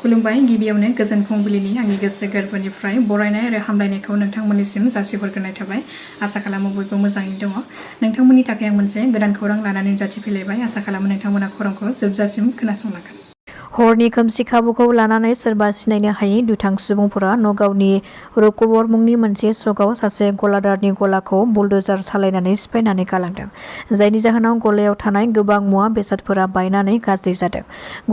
खुलुमबाय गिबियावनो गोजोन फुंबिलिनि आंनि गोसो गोरबोनिफ्राय बरायनाय आरो हामलायनायखौ नोंथांमोननिसिम जासिहरग्रोनाय थाबाय। आसा खालामो बयबो मोजाङै दङ। नोंथांमोननि थाखाय आं मोनसे गोदान खौरां लानानै नुजाथिफैलायबाय। आसा खालामो नोंथांमोना खौरांखौ जोबजासिम खोनासंलांगोन। हरनि खोमसि खाबुखौ लानानै सोरबा सिनायनो हायै दुथां सुबुंफोरा नगावनि रकबर मुंनि मोनसे सकआव सासे गलादारनि गलाखौ बुलडोजार सालायनानै सिफायनानै गालांदों। जायनि जाहोनाव गलायाव थानाय गोबां मुवा बेसादफोरा बायनानै गाज्रि जादों।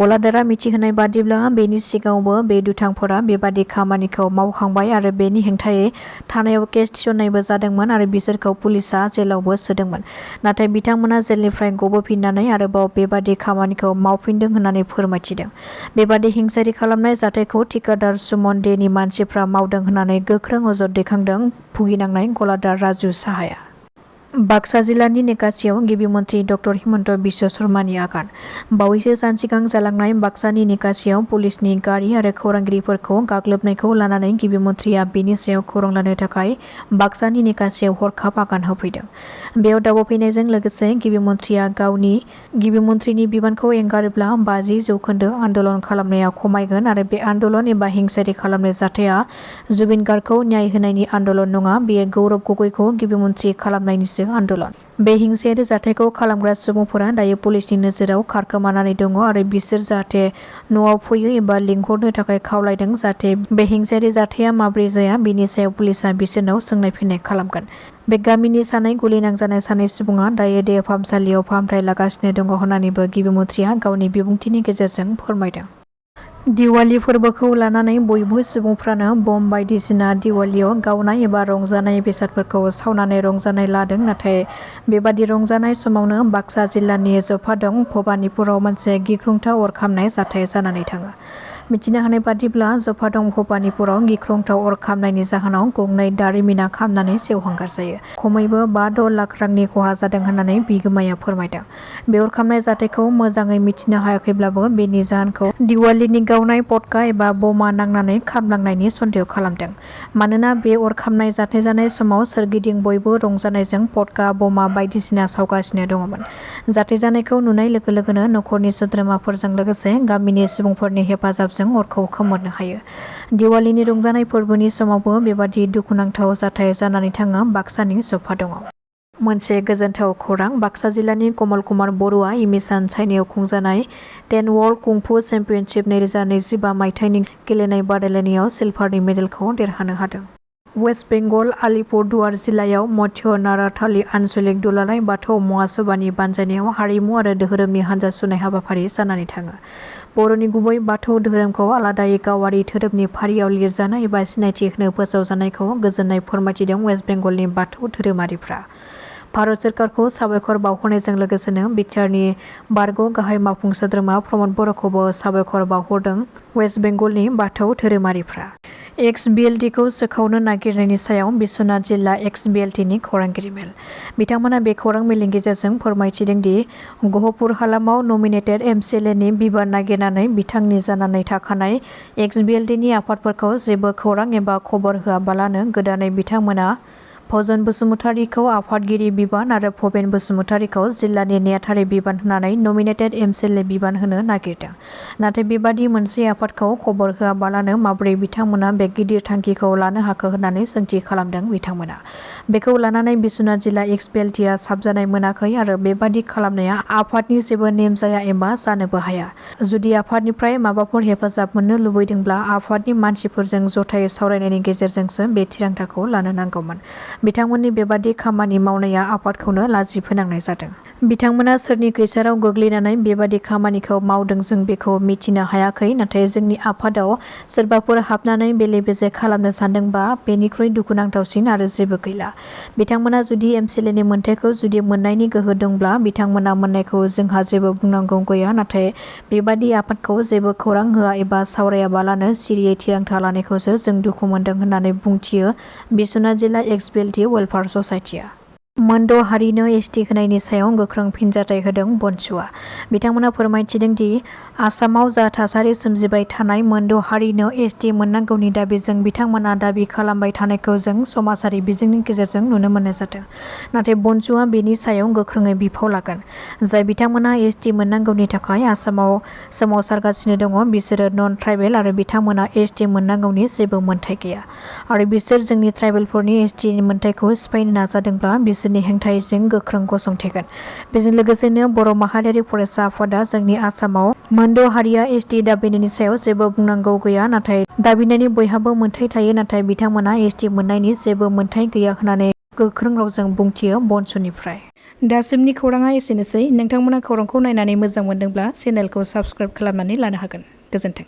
गलादारा मिथिहोनाय बादिब्ला बेनि सिगाङावबो बे दुथांफोरा बेबादि खामानिखौ मावखांबाय आरो बेनि हेंथायै थानायाव केस थिसननायबो जादोंमोन आरो बिसोरखौ पुलिसआ जेलावबो सोदोंमोन। नाथाय बिथांमोना जेलनिफ्राय गबोफिननानै आरोबाव बेबादि खामानिखौ मावफिनदों होननानै फोरमायथिदों। बेबादि हिंसायारि खालामनाय जाथायखौ ठिकादार सुमन देनि मानसिफ्रा मावदों होननानै गोख्रों अजद दैखांदों भुगिनांनाय गलादार राजु साहाया। बाक्सा जिल्लानि निकासियाव गिबि मन्थ्रि डक्टर हिमन्त बिश्व शर्मानि आगान। बावैसो सान सिगां जालांनाय बाक्सानि निकासियाव पुलिसनि गारि आरो खौरांगिरिफोरखौ गाग्लोबनायखौ लानानै गिबि मन्थ्रिया बेनि सायाव खौरां लानो थाखाय बाक्सानि निकासियाव हरखाब आगान होफैदों। बेयाव दावबायफैनायजों लोगोसे गिबि मन्थ्रिया गावनि गिबि मन्थ्रिनि बिबानखौ एंगारोब्ला 50% आन्दोलन खालामनाया खमायगोन आरो बे आन्दोलन एबा हिंसायारि खालामनाय जाथाया जुबिन गार्गखौ न्याय होनायनि आन्दोलन नङा, बेयो गौरब गगৈखौ गिबि मन्थ्रि खालामनायनिसो आन्दोलन। बे हिंसायारि जाथायखौ खालामग्रा सुबुंफोरा दायो पुलिसनि नोजोराव खारखोमानानै दङ आरो बिसोर जाहाथे न'आव फैयो एबा लिंहरनो थाखाय खावलायदों जाहाथे बे हिंसायारि जाथाया माब्रै जाया बेनि सायाव पुलिसआ बिसोरनाव सोंनाय फिननाय खालामगोन। बे गामिनि सानै गुलि नांजानाय सानै सुबुङा दायो देहा फाहामसालियाव फाहामथाय लागासिनो दङ होननानैबो गिबि मन्थ्रिया गावनि बिबुंथिनि गेजेरजों फोरमायदों। दिवाली फोरबोखौ लानानै बयबो सुबुंफ्रानो बम बायदिसिना दिवालियाव गावनाय एबा रंजानाय बेसादफोरखौ सावनानै रंजानाय लादों। नाथाय बेबादि रंजानाय समावनो बाक्सा जिल्लानि जफादं भबानिपुराव मोनसे गिख्रंथाव अर खामनाय जाथाय जानानै थाङो। मिथिनो हानाय बादिब्ला जफादं भबानिपुराव गिख्रंथाव अर खामनायनि जाहोनाव गंनै दारिमिना खामनानै सेवहांगार जायो। खमैबो 5-6 लाख रांनि खहा जादों होननानै बिगोमाया फोरमायदों। बे अर खामनाय जाथायखौ मोजाङै मिथिनो हायाखैब्लाबो बेनि जाहोनखौ दिवालीनि गावनाय पटका एबा बमा नांनानै खामलांनायनि सन्देह खालामदों। मानोना बे अर खामनाय जाथाय जानाय समाव सोरगिदिं बयबो रंजानायजों पटका बमा बायदिसिना सावगासिनो दङमोन। जाथाय जानायखौ नुनाय लोगो लोगोनो नखरनि सोद्रोमाफोरजों लोगोसे गामिनि सुबुंफोरनि हेफाजाबजों अरखौ खोमोरनो हायो। दिवालीनि रंजानाय फोरबोनि समावबो बेबादि दुखुनांथाव जाथाय जानानै थाङो बाक्सानि जफादंआव। मोनसे गोजोनथाव खौरां, बाक्सा जिल्लानि कमल कुमार बर'आ इमिसान चाइनायाव खुंजानाय 10 वर्ल्ड कुंफु चेम्पियनशिप 2025 मायथाइनि गेलेनाय बादायलायनायाव सिलभारनि मेडेलखौ देरहानो हादों। वेस्ट बेंगल आलिपुरदुवार जिल्लायाव मध्य नाराथाली आन्सलिक दुलाराय बाथौ महासभानि बानजायनायाव हारिमु आरो धोरोमनि हानजा सुनाय हाबाफारि जानानै थाङो। बर'नि गुबै बाथौ धोरोमखौ आलादायै गावारि धोरोमनि फारियाव लिरजानाय एबा सिनायथि होनो फोसावजानायखौ गोजोननाय फोरमायथिदों वेस्ट बेंगलनि बाथौ धोरोमारिफ्रा। भारत सोरखारखौ साबायखर बावहरनायजों लोगोसेनो बिटिआरनि बारग' गाहाय मावफुं सोद्रोमा प्रमद बर'खौबो साबायखर बावहरदों वेस्ट बेंगलनि बाथौ धोरोमारिफ्रा। एक्स-बिएलटिखौ सोखावनो नागिरनायनि सायाव बिश्वनाथ जिल्ला एक्स-बिएलटिनि खौरांगिरि मेल। बिथांमोना बे खौरां मेलनि गेजेरजों फोरमायथिदों दि गहपुर हालामाव नमिनेटेड एमसिएलएनि बिबान नागिरनानै बिथांनि जानानै थाखानाय एक्स-बिएलटिनि आफादफोरखौ जेबो खौरां एबा खबर होआबालानो गोदानै बिथांमोना भजन बसुमतारीखौ आफादगिरि बिबान आरो भबेन बसुमतारीखौ जिल्लानि नेहाथारि बिबान होनानै नमिनेटेड एमसिएलए बिबान होनो नागिरदों। नाथाय बेबादि मोनसे आफादखौ खबर होआबालानो माबोरै बिथांमोना बे गिदिर थांखिखौ लानो हाखो होननानै सोंथि खालामदों बिथांमोना। बेखौ लानानै बिश्वनाथ जिल्ला एक्स-बिएलटिआ साबजानाय मोनाखै आरो बेबादि खालामनाया आफादनि जेबो नेम जाया एबा जानोबो हाया। जुदि आफादनिफ्राय माबाफोर हेफाजाब मोननो लुबैदोंब्ला आफादनि मानसिफोरजों जथायै सावरायनायनि गेजेरजोंसो बे थिरांथाखौ लानो नांगौमोन। बिथांमोननि बेबादि खामानि मावनाया आफादखौनो लाजि फोनांनाय जादों। बिथांमोना सोरनि खैसाराव गोग्लैनानै बेबादि खामानिखौ मावदों जों बेखौ मिथिनो हायाखै। नाथाय जोंनि आफादाव सोरबाफोर हाबनानै बेले-बेजे खालामनो सानदोंबा बेनिख्रुइ दुखुनांथावसिन आरो जेबो गैला। बिथांमोना जुदि एमसिएलएनि मोनथायखौ जुदि मोननायनि गोहो दंब्ला बिथांमोना मोननायखौ जोंहा जेबो बुंनांगौ गैया। नाथाय बेबादि आफादखौ जेबो खौरां होआ एबा सावरायाबालानो सिरियै थिरांथा लानायखौसो जों दुखु मोनदों होननानै बुंथियो बिश्वनाथ जिल्ला एक्स-बिएलटि वेलफेयार ससाइटिआ। मोनद' हारिनो एसटि होनायनि सायाव गोख्रों फिनजाथाय होदों बनसुआ। बिथांमोना फोरमायथिदों दि आसामाव जा थासारि सोमजिबाय थानाय मोनद' हारिनो एसटि मोननांगौनि दाबिजों बिथांमोना दाबि खालामबाय थानायखौ जों समाजारि बिजोंनि गेजेरजों नुनो मोननाय जादों। नाथाय बनसुआ बेनि सायाव गोख्रोङै बिफाव लागोन। जाय बिथांमोना एसटि मोननांगौनि थाखाय आसामाव सोमावसारगासिनो दङ बिसोरो नन ट्राइबेल आरो बिथांमोना एसटि मोननांगौनि जेबो मोन्थाइ गैया आरो बिसोर जोंनि ट्राइबेलफोरनि एसटि मोन्थाइखौ सिफायनो नाजादोंब्ला बिसोरनि हेंथायै जों गोख्रों गसंथेगोन। बेजों लोगोसेनो बर' माहारियारि फरायसा आफादा जोंनि आसामाव मोनद' हारिया एसटि दाबिनायनि सायाव जेबो बुंनांगौ गैया नाथाय दाबिनायनि बयहाबो मोन्थाइ थायो नाथाय बिथांमोना एसटि मोननायनि जेबो मोन्थाइ गैया होननानै गोख्रों रावजों बुंथियो बनसुनिफ्राय। दासिमनि खौराङा एसेनोसै। नोंथांमोना खौरांखौ नायनानै मोजां मोनदोंब्ला चेनेलखौ साबस्क्राइब खालामनानै लानो हागोन। गोजोन्थों।